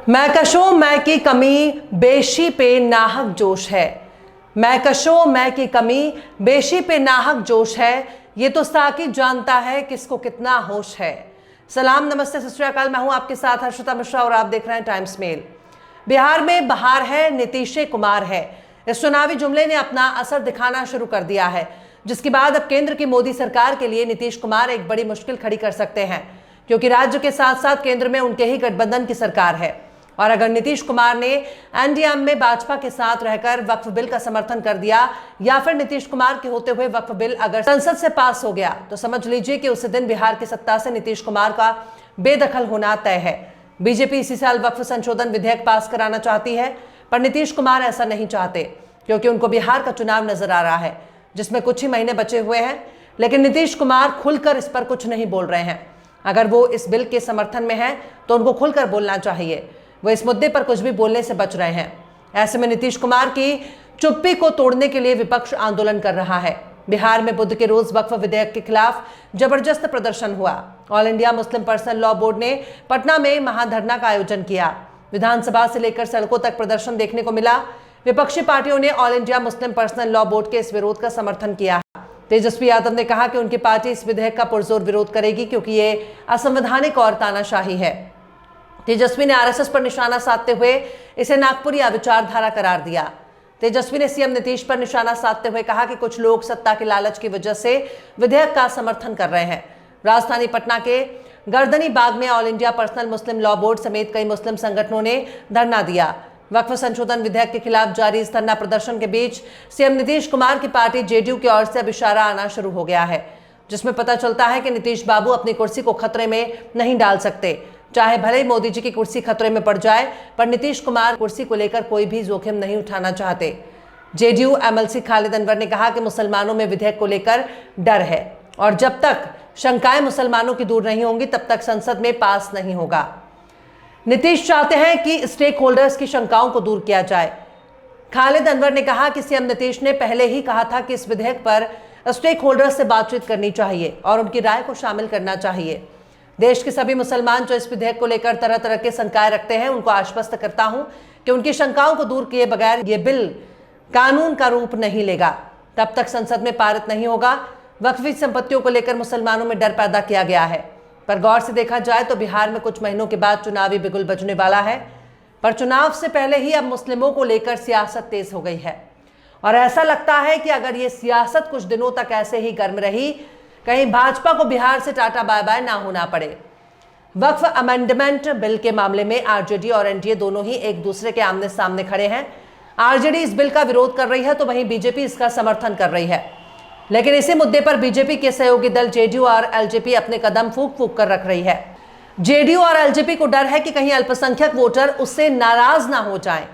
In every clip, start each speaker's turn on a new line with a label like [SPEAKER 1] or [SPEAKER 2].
[SPEAKER 1] मैकशो मैं की कमी बेशी पे नाहक जोश है। मैकशो मैं की कमी बेशी पे नाहक जोश है। ये तो साकी जानता है किसको कितना होश है। सलाम, नमस्ते, सत श्री अकाल। मैं हूं आपके साथ हर्षिता मिश्रा और आप देख रहे हैं टाइम्स मेल। बिहार में बहार है, नीतीश कुमार है। इस चुनावी जुमले ने अपना असर दिखाना शुरू कर दिया है, जिसके बाद अब केंद्र की मोदी सरकार के लिए नीतीश कुमार एक बड़ी मुश्किल खड़ी कर सकते हैं, क्योंकि राज्य के साथ साथ केंद्र में उनके ही गठबंधन की सरकार है। और अगर नीतीश कुमार ने एनडीए में भाजपा के साथ रहकर वक्फ बिल का समर्थन कर दिया, या फिर नीतीश कुमार के होते हुए वक्फ बिल अगर संसद से पास हो गया, तो समझ लीजिए कि उसी दिन बिहार की सत्ता से नीतीश कुमार का बेदखल होना तय है। बीजेपी इसी साल वक्फ संशोधन विधेयक पास कराना चाहती है, पर नीतीश कुमार ऐसा नहीं चाहते, क्योंकि उनको बिहार का चुनाव नजर आ रहा है, जिसमें कुछ ही महीने बचे हुए हैं। लेकिन नीतीश कुमार खुलकर इस पर कुछ नहीं बोल रहे हैं। अगर वो इस बिल के समर्थन में हैं, तो उनको खुलकर बोलना चाहिए। वो इस मुद्दे पर कुछ भी बोलने से बच रहे हैं। ऐसे में नीतीश कुमार की चुप्पी को तोड़ने के लिए विपक्ष आंदोलन कर रहा है। बिहार में बुध के रोज वक्फ विधेयक के खिलाफ जबरदस्त प्रदर्शन हुआ। All India Muslim personal law board ने पटना में महाधरना का आयोजन किया। विधानसभा से लेकर सड़कों तक प्रदर्शन देखने को मिला। विपक्षी पार्टियों ने all India Muslim personal law board के इस विरोध का समर्थन किया। तेजस्वी यादव ने कहा कि उनकी पार्टी इस विधेयक का पुरजोर विरोध करेगी, क्योंकि ये असंवैधानिक और तानाशाही है। तेजस्वी ने आरएसएस पर निशाना साधते हुए इसे नागपुरी विचारधारा करार दिया। तेजस्वी ने सीएम नीतीश पर निशाना साधते हुए कहा कि कुछ लोग सत्ता के लालच की वजह से विधेयक का समर्थन कर रहे हैं। राजधानी पटना के गर्दनी बाग में ऑल इंडिया पर्सनल मुस्लिम लॉ बोर्ड समेत कई मुस्लिम संगठनों ने धरना दिया। वक्फ संशोधन विधेयक के खिलाफ जारी इस धरना प्रदर्शन के बीच सीएम नीतीश कुमार की पार्टी जेडीयू की ओर से अब इशारा आना शुरू हो गया है, जिसमें पता चलता है कि नीतीश बाबू अपनी कुर्सी को खतरे में नहीं डाल सकते। चाहे भले ही मोदी जी की कुर्सी खतरे में पड़ जाए, पर नीतीश कुमार कुर्सी को लेकर कोई भी जोखिम नहीं उठाना चाहते। जेडीयू एमएलसी खालिद अनवर ने कहा कि मुसलमानों में विधेयक को लेकर डर है, और जब तक शंकाएं मुसलमानों की दूर नहीं होंगी, तब तक संसद में पास नहीं होगा। नीतीश चाहते हैं कि स्टेक होल्डर्स की शंकाओं को दूर किया जाए। खालिद अनवर ने कहा कि सीएम नीतीश ने पहले ही कहा था कि इस विधेयक पर स्टेक होल्डर्स से बातचीत करनी चाहिए और उनकी राय को शामिल करना चाहिए। देश के सभी मुसलमान जो इस विधेयक को लेकर तरह तरह के शंकाएं रखते हैं, उनको आश्वस्त करता हूं कि उनकी शंकाओं को दूर किए बगैर ये बिल कानून का रूप नहीं लेगा। तब तक संसद में पारित नहीं होगा। वक्फी संपत्तियों को लेकर मुसलमानों में डर पैदा किया गया है, पर गौर से देखा जाए तो बिहार में कुछ महीनों के बाद चुनावी बिगुल बजने वाला है। पर चुनाव से पहले ही अब मुस्लिमों को लेकर सियासत तेज हो गई है, और ऐसा लगता है कि अगर ये सियासत कुछ दिनों तक ऐसे ही गर्म रही, कहीं भाजपा को बिहार से टाटा बाय बाय ना होना पड़े। वक्फ अमेंडमेंट बिल के मामले में आरजेडी और एनडीए दोनों ही एक दूसरे के आमने सामने खड़े हैं। आरजेडी इस बिल का विरोध कर रही है, तो वहीं बीजेपी इसका समर्थन कर रही है। लेकिन इसी मुद्दे पर बीजेपी के सहयोगी दल जेडीयू और एलजेपी अपने कदम फूंक फूंक कर रख रही है। जेडीयू और एलजेपी को डर है कि कहीं अल्पसंख्यक वोटर उससे नाराज ना हो जाएं।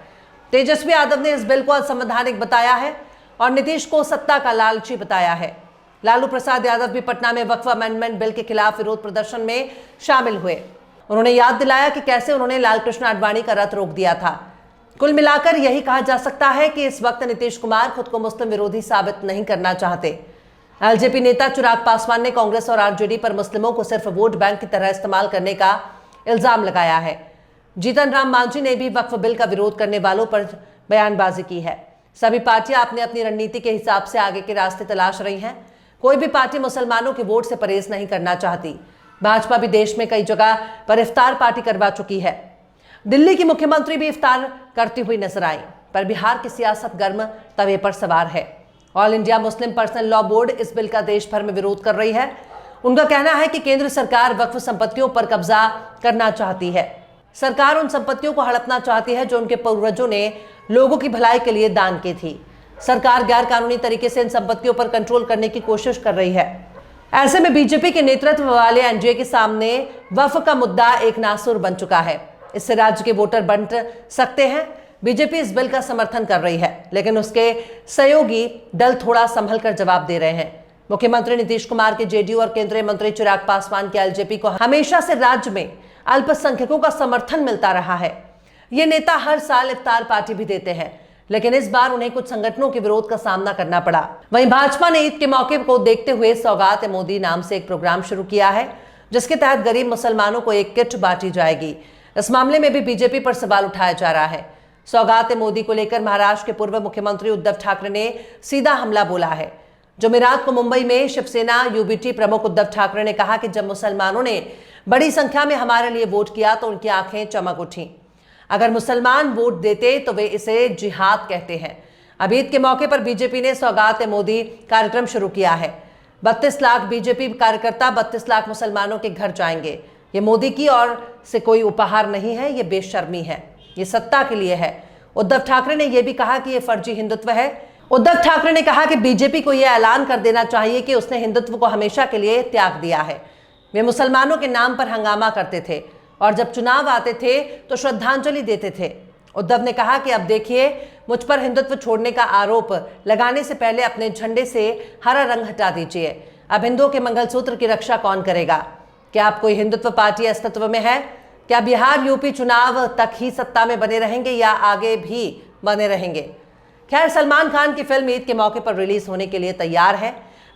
[SPEAKER 1] तेजस्वी यादव ने इस बिल को असंवैधानिक बताया है और नीतीश को सत्ता का लालची बताया है। लालू प्रसाद यादव भी पटना में वक्फ अमेंडमेंट बिल के खिलाफ विरोध प्रदर्शन में शामिल हुए। उन्होंने याद दिलाया कि कैसे उन्होंने लाल कृष्ण आडवाणी का रथ रोक दिया था। कुल मिलाकर यही कहा जा सकता है कि इस वक्त नीतीश कुमार खुद को मुस्लिम विरोधी साबित नहीं करना चाहते। एलजेपी नेता चिराग पासवान ने कांग्रेस और आरजेडी पर मुस्लिमों को सिर्फ वोट बैंक की तरह इस्तेमाल करने का इल्जाम लगाया है। जीतन राम मांझी ने भी वक्फ बिल का विरोध करने वालों पर बयानबाजी की है। सभी पार्टियां अपनी अपनी रणनीति के हिसाब से आगे के रास्ते तलाश रही हैं। कोई भी पार्टी मुसलमानों के वोट से परहेज नहीं करना चाहती। भाजपा भी देश में कई जगह पर इफ्तार पार्टी करवा चुकी है। दिल्ली की मुख्यमंत्री भी इफ्तार करती हुई नजर आई, पर बिहार की सियासत गर्म तवे पर सवार है। All India Muslim personal law board इस बिल का देश भर में विरोध कर रही है। उनका कहना है कि केंद्र सरकार वक्फ संपत्तियों पर कब्जा करना चाहती है। सरकार उन संपत्तियों को हड़पना चाहती है जो उनके पूर्वजों ने लोगों की भलाई के लिए दान की थी। सरकार गैर कानूनी तरीके से इन संपत्तियों पर कंट्रोल करने की कोशिश कर रही है। ऐसे में बीजेपी के नेतृत्व वाले एनडीए के सामने वक्फ का मुद्दा एक नासुर बन चुका है। इससे राज्य के वोटर बंट सकते हैं। बीजेपी इस बिल का समर्थन कर रही है, लेकिन उसके सहयोगी दल थोड़ा संभल कर जवाब दे रहे हैं। मुख्यमंत्री नीतीश कुमार के जेडीयू और केंद्रीय मंत्री चिराग पासवान के एलजेपी को हमेशा से राज्य में अल्पसंख्यकों का समर्थन मिलता रहा है। ये नेता हर साल इफ्तार पार्टी भी देते हैं, लेकिन इस बार उन्हें कुछ संगठनों के विरोध का सामना करना पड़ा। वहीं भाजपा ने ईद के मौके को देखते हुए सौगात मोदी नाम से एक प्रोग्राम शुरू किया है, जिसके तहत गरीब मुसलमानों को एक किट बांटी जाएगी। इस मामले में भी बीजेपी पर सवाल उठाया जा रहा है। सौगात मोदी को लेकर महाराष्ट्र के पूर्व मुख्यमंत्री उद्धव ठाकरे ने सीधा हमला बोला है। जुमेरात को मुंबई में शिवसेना यूबीटी प्रमुख उद्धव ठाकरे ने कहा कि जब मुसलमानों ने बड़ी संख्या में हमारे लिए वोट किया तो उनकी आंखें चमक उठी। अगर मुसलमान वोट देते तो वे इसे जिहाद कहते हैं। अब ईद के मौके पर बीजेपी ने सौगात मोदी कार्यक्रम शुरू किया है। 32 लाख बीजेपी कार्यकर्ता 32 लाख मुसलमानों के घर जाएंगे। ये मोदी की ओर से कोई उपहार नहीं है, ये बेशर्मी है, ये सत्ता के लिए है। उद्धव ठाकरे ने यह भी कहा कि यह फर्जी हिंदुत्व है। उद्धव ठाकरे ने कहा कि बीजेपी को यह ऐलान कर देना चाहिए कि उसने हिंदुत्व को हमेशा के लिए त्याग दिया है। वे मुसलमानों के नाम पर हंगामा करते थे और जब चुनाव आते थे तो श्रद्धांजलि देते थे। उद्धव ने कहा कि अब देखिए, मुझ पर हिंदुत्व छोड़ने का आरोप लगाने से पहले अपने झंडे से हरा रंग हटा दीजिए। अब हिंदुओं के मंगलसूत्र की रक्षा कौन करेगा? क्या अब कोई हिंदुत्व पार्टी अस्तित्व में है? क्या बिहार यूपी चुनाव तक ही सत्ता में बने रहेंगे या आगे भी बने रहेंगे? खैर, सलमान खान की फिल्म ईद के मौके पर रिलीज होने के लिए तैयार है।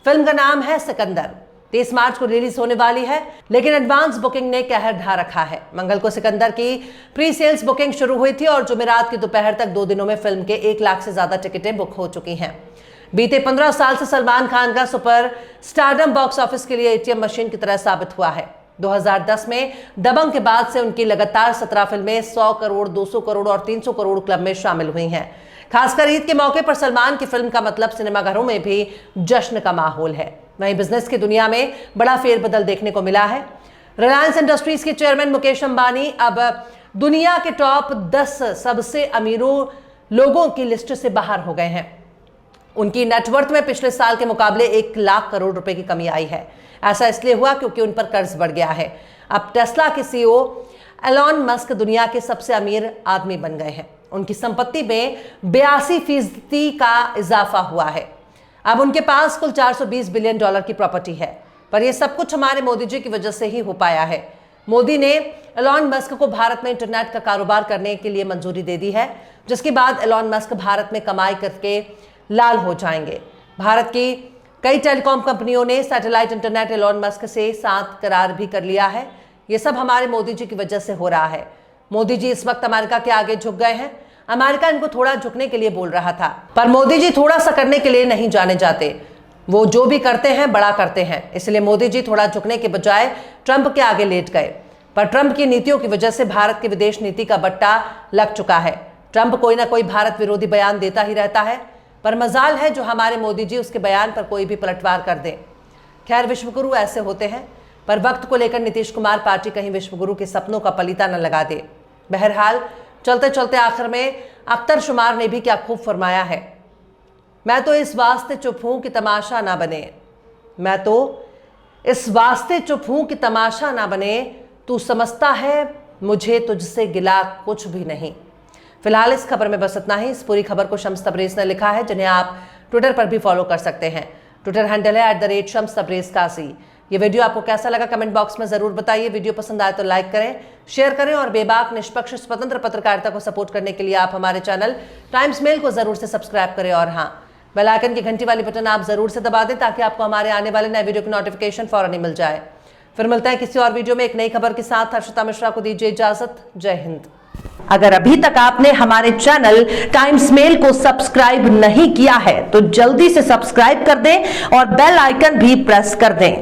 [SPEAKER 1] फिल्म का नाम है सिकंदर। 30 मार्च को रिलीज होने वाली है, लेकिन एडवांस बुकिंग ने कहर ढा रखा है। मंगल को सिकंदर की प्री सेल्स बुकिंग शुरू हुई थी और जुमेरात की दोपहर तक 2 दिनों में फिल्म के 1 लाख से ज्यादा टिकटें बुक हो चुकी हैं। बीते 15 साल से सलमान खान का सुपर स्टारडम बॉक्स ऑफिस के लिए एटीएम मशीन की तरह साबित हुआ है। 2010 में दबंग के बाद से उनकी लगातार 17 फिल्में 100 करोड़, 200 करोड़ और 300 करोड़ क्लब में शामिल हुई हैं। खासकर ईद के मौके पर सलमान की फिल्म का मतलब सिनेमाघरों में भी जश्न का माहौल है। वहीं बिजनेस की दुनिया में बड़ा फेरबदल देखने को मिला है। रिलायंस इंडस्ट्रीज के चेयरमैन मुकेश अंबानी अब दुनिया के टॉप 10 सबसे अमीरों लोगों की लिस्ट से बाहर हो गए हैं। उनकी नेटवर्थ में पिछले साल के मुकाबले 1 लाख करोड़ रुपए की कमी आई है। ऐसा इसलिए हुआ क्योंकि उन पर कर्ज बढ़ गया है। अब टेस्ला के सीईओ एलॉन मस्क दुनिया के सबसे अमीर आदमी बन गए हैं। उनकी संपत्ति में 82% का इजाफा हुआ है। अब उनके पास कुल $420 बिलियन की प्रॉपर्टी है। पर यह सब कुछ हमारे मोदी जी की वजह से ही हो पाया है। मोदी ने एलॉन मस्क को भारत में इंटरनेट का कारोबार करने के लिए मंजूरी दे दी है, जिसके बाद एलॉन मस्क भारत में कमाई करके लाल हो जाएंगे। भारत की कई टेलीकॉम कंपनियों ने सैटेलाइट इंटरनेट एलॉन मस्क से साथ करार भी कर लिया है। यह सब हमारे मोदी जी की वजह से हो रहा है। मोदी जी इस वक्त अमेरिका के आगे झुक गए हैं। अमेरिका इनको थोड़ा झुकने के लिए बोल रहा था, पर मोदी जी थोड़ा सा करने के लिए नहीं जाने जाते। वो जो भी करते हैं बड़ा करते हैं। इसलिए मोदी जी थोड़ा झुकने के बजाय ट्रंप के आगे लेट गए। पर ट्रंप की नीतियों की वजह से भारत की विदेश नीति का बट्टा लग चुका है। ट्रंप कोई ना कोई भारत विरोधी बयान देता ही रहता है, पर मजाल है जो हमारे मोदी जी उसके बयान पर कोई भी पलटवार कर दें। खैर, विश्वगुरु ऐसे होते हैं, पर वक्त को लेकर नीतीश कुमार पार्टी कहीं विश्वगुरु के सपनों का पलीता न लगा दे। बहरहाल, चलते चलते आखिर में अख्तर शुमार ने भी क्या खूब फरमाया है, मैं तो इस वास्ते चुप हूं कि तमाशा ना बने, मैं तो इस वास्ते चुप हूं कि तमाशा ना बने, तू समझता है मुझे तुझसे गिला कुछ भी नहीं। फिलहाल इस खबर में बस इतना ही। इस पूरी खबर को शम्स तबरेज़ ने लिखा है, जिन्हें आप ट्विटर पर भी फॉलो कर सकते हैं। ट्विटर हैंडल है @शम्स तबरेज़ काजी। ये वीडियो आपको कैसा लगा कमेंट बॉक्स में जरूर बताइए। वीडियो पसंद आए तो लाइक करें, शेयर करें और बेबाक, निष्पक्ष, स्वतंत्र पत्रकारिता को सपोर्ट करने के लिए आप हमारे चैनल टाइम्स मेल को जरूर से सब्सक्राइब करें और हाँ, बेल आइकन की घंटी वाली बटन आप जरूर से दबा दें ताकि आपको हमारे आने वाले नए वीडियो की नोटिफिकेशन फौरन ही मिल जाए। फिर मिलते हैं किसी और वीडियो में एक नई खबर के साथ। हर्षिता मिश्रा को दीजिए इजाजत। जय हिंद।
[SPEAKER 2] अगर अभी तक आपने हमारे चैनल टाइम्स मेल को सब्सक्राइब नहीं किया है तो जल्दी से सब्सक्राइब कर दें और बेल आइकन भी प्रेस कर दें।